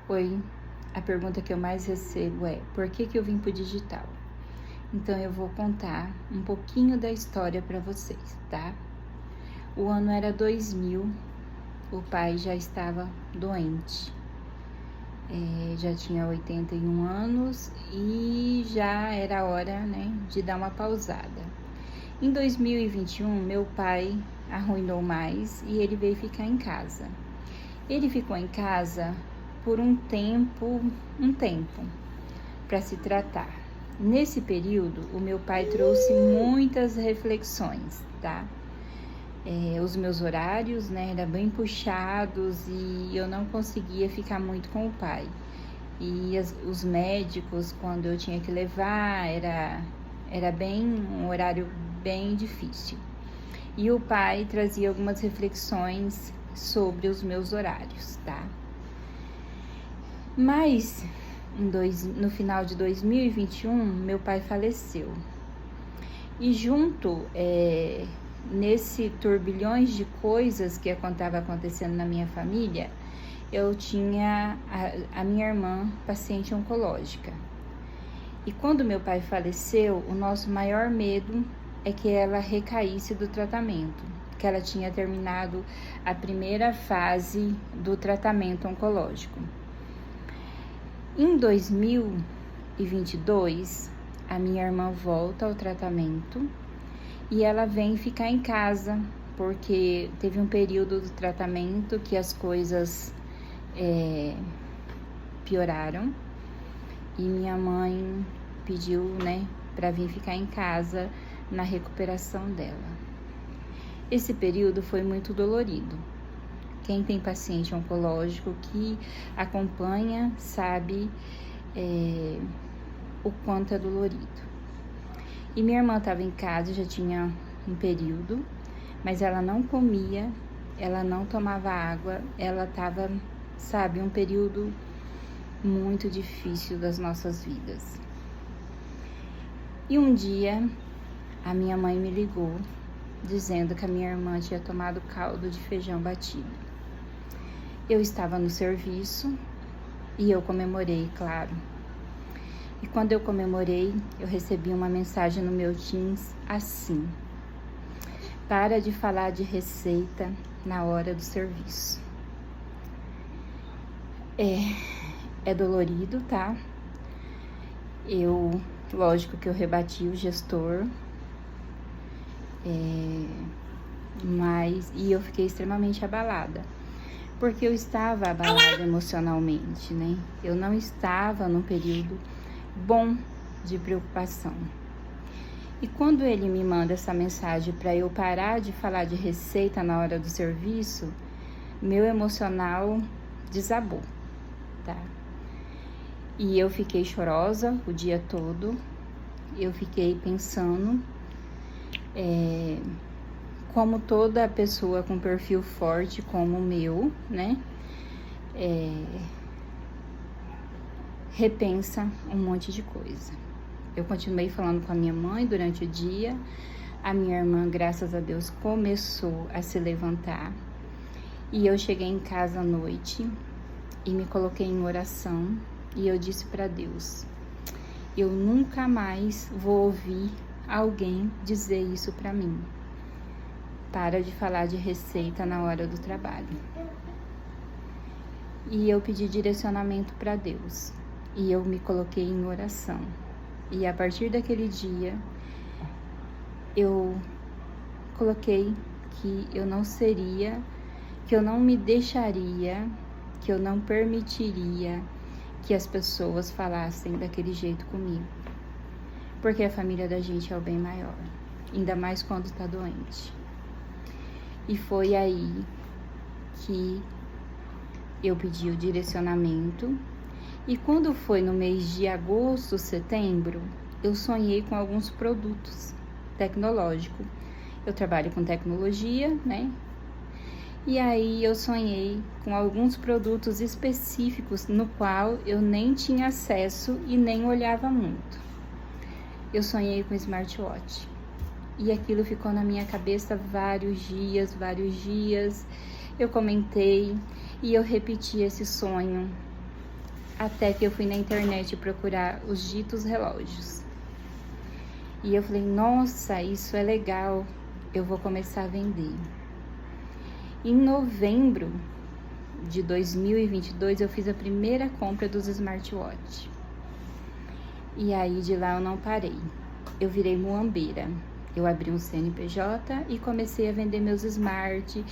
Oi, a pergunta que eu mais recebo é: por que eu vim pro digital? Então eu vou contar um pouquinho da história para vocês, tá? O ano era 2000, o pai já estava doente, já tinha 81 anos e já era hora, né, de dar uma pausada. Em 2021, meu pai arruinou mais e ele veio ficar em casa. Ele ficou em casa por um tempo para se tratar. Nesse período, o meu pai trouxe muitas reflexões, tá? Os meus horários, né, eram bem puxados e eu não conseguia ficar muito com o pai. E os médicos, quando eu tinha que levar, era bem um horário bem difícil. E o pai trazia algumas reflexões sobre os meus horários, tá? Mas no final de 2021, meu pai faleceu. E junto, nesse turbilhões de coisas que estava acontecendo na minha família, eu tinha a minha irmã paciente oncológica. E quando meu pai faleceu, o nosso maior medo é que ela recaísse do tratamento, que ela tinha terminado a primeira fase do tratamento oncológico. Em 2022, a minha irmã volta ao tratamento e ela vem ficar em casa, porque teve um período do tratamento que as coisas pioraram e minha mãe pediu, né, para vir ficar em casa na recuperação dela. Esse período foi muito dolorido. Quem tem paciente oncológico que acompanha sabe o quanto é dolorido. E minha irmã estava em casa, já tinha um período, mas ela não comia, ela não tomava água, ela estava, um período muito difícil das nossas vidas. E um dia, a minha mãe me ligou, dizendo que a minha irmã tinha tomado caldo de feijão batido. Eu estava no serviço e eu comemorei, claro. E quando eu comemorei, eu recebi uma mensagem no meu Teams assim: para de falar de receita na hora do serviço. É dolorido, tá? Lógico que eu rebati o gestor, e eu fiquei extremamente abalada. Porque eu estava abalada emocionalmente, né? Eu não estava num período bom de preocupação. E quando ele me manda essa mensagem para eu parar de falar de receita na hora do serviço, meu emocional desabou, tá? E eu fiquei chorosa o dia todo, eu fiquei pensando, como toda pessoa com perfil forte como o meu, né, repensa um monte de coisa. Eu continuei falando com a minha mãe durante o dia, a minha irmã, graças a Deus, começou a se levantar, e eu cheguei em casa à noite e me coloquei em oração, e eu disse para Deus: eu nunca mais vou ouvir alguém dizer isso para mim. Para de falar de receita na hora do trabalho. E eu pedi direcionamento para Deus. E eu me coloquei em oração. E a partir daquele dia, eu coloquei que eu não seria, que eu não me deixaria, que eu não permitiria que as pessoas falassem daquele jeito comigo. Porque a família da gente é o bem maior. Ainda mais quando está doente. E foi aí que eu pedi o direcionamento. E quando foi no mês de agosto, setembro, eu sonhei com alguns produtos tecnológicos. Eu trabalho com tecnologia, né? E aí eu sonhei com alguns produtos específicos no qual eu nem tinha acesso e nem olhava muito. Eu sonhei com smartwatch. E aquilo ficou na minha cabeça vários dias. Eu comentei e eu repeti esse sonho. Até que eu fui na internet procurar os ditos relógios. E eu falei, nossa, isso é legal, eu vou começar a vender. Em novembro de 2022, eu fiz a primeira compra dos smartwatch. E aí, de lá eu não parei. Eu virei muambeira. Eu abri um CNPJ e comecei a vender meus smart.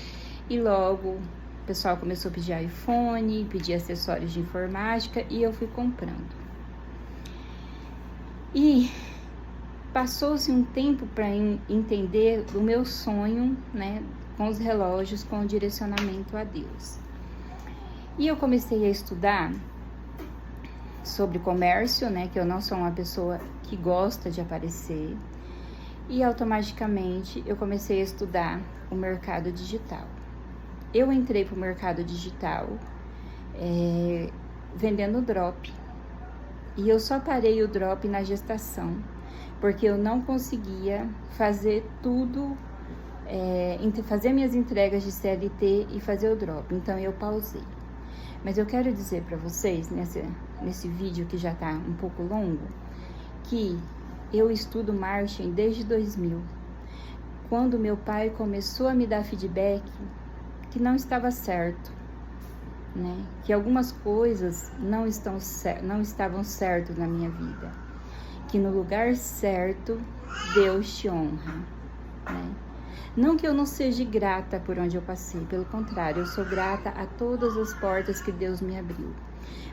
E logo o pessoal começou a pedir iPhone, pedir acessórios de informática e eu fui comprando. E passou-se um tempo para entender o meu sonho, né, com os relógios, com o direcionamento a Deus. E eu comecei a estudar sobre comércio, né, que eu não sou uma pessoa que gosta de aparecer, e automaticamente eu comecei a estudar o mercado digital. Eu entrei para o mercado digital vendendo drop, e eu só parei o drop na gestação, porque eu não conseguia fazer tudo, fazer minhas entregas de CLT e fazer o drop, então eu pausei. Mas eu quero dizer para vocês, nesse vídeo que já está um pouco longo, que eu estudo marketing desde 2000, quando meu pai começou a me dar feedback que não estava certo, né? Que algumas coisas não estavam certas na minha vida, que no lugar certo Deus te honra, né? Não que eu não seja grata por onde eu passei, pelo contrário, eu sou grata a todas as portas que Deus me abriu.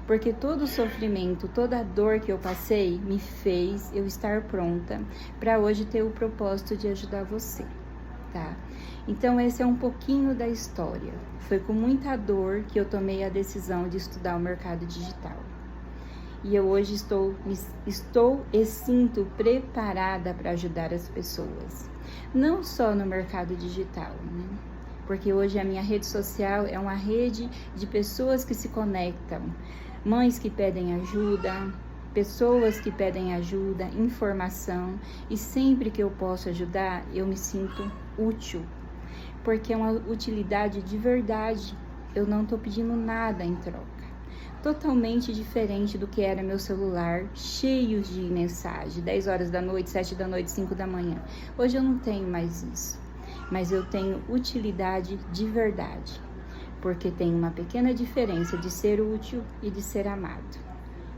Porque todo o sofrimento, toda a dor que eu passei me fez eu estar pronta para hoje ter o propósito de ajudar você, tá? Então esse é um pouquinho da história. Foi com muita dor que eu tomei a decisão de estudar o mercado digital. E eu hoje estou e sinto preparada para ajudar as pessoas. Não só no mercado digital, né? Porque hoje a minha rede social é uma rede de pessoas que se conectam. Mães que pedem ajuda, pessoas que pedem ajuda, informação. E sempre que eu posso ajudar, eu me sinto útil. Porque é uma utilidade de verdade. Eu não estou pedindo nada em troca. Totalmente diferente do que era meu celular, cheio de mensagem, 10 horas da noite, 7 da noite, 5 da manhã. Hoje eu não tenho mais isso, mas eu tenho utilidade de verdade, porque tem uma pequena diferença de ser útil e de ser amado.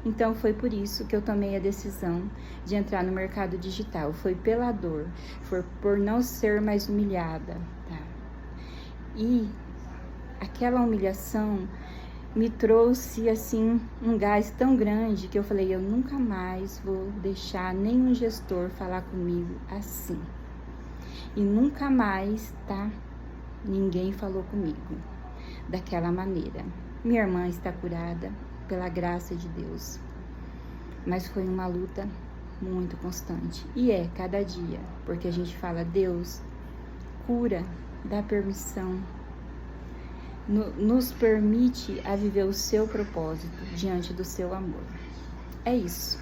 Então foi por isso que eu tomei a decisão de entrar no mercado digital, foi pela dor, foi por não ser mais humilhada, tá? E aquela humilhação me trouxe assim um gás tão grande que eu falei, eu nunca mais vou deixar nenhum gestor falar comigo assim. E nunca mais, tá? Ninguém falou comigo daquela maneira. Minha irmã está curada pela graça de Deus. Mas foi uma luta muito constante. E é cada dia, porque a gente fala, Deus, cura, dá permissão, nos permite a viver o seu propósito diante do seu amor. É isso.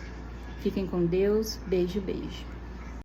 Fiquem com Deus. Beijo, beijo.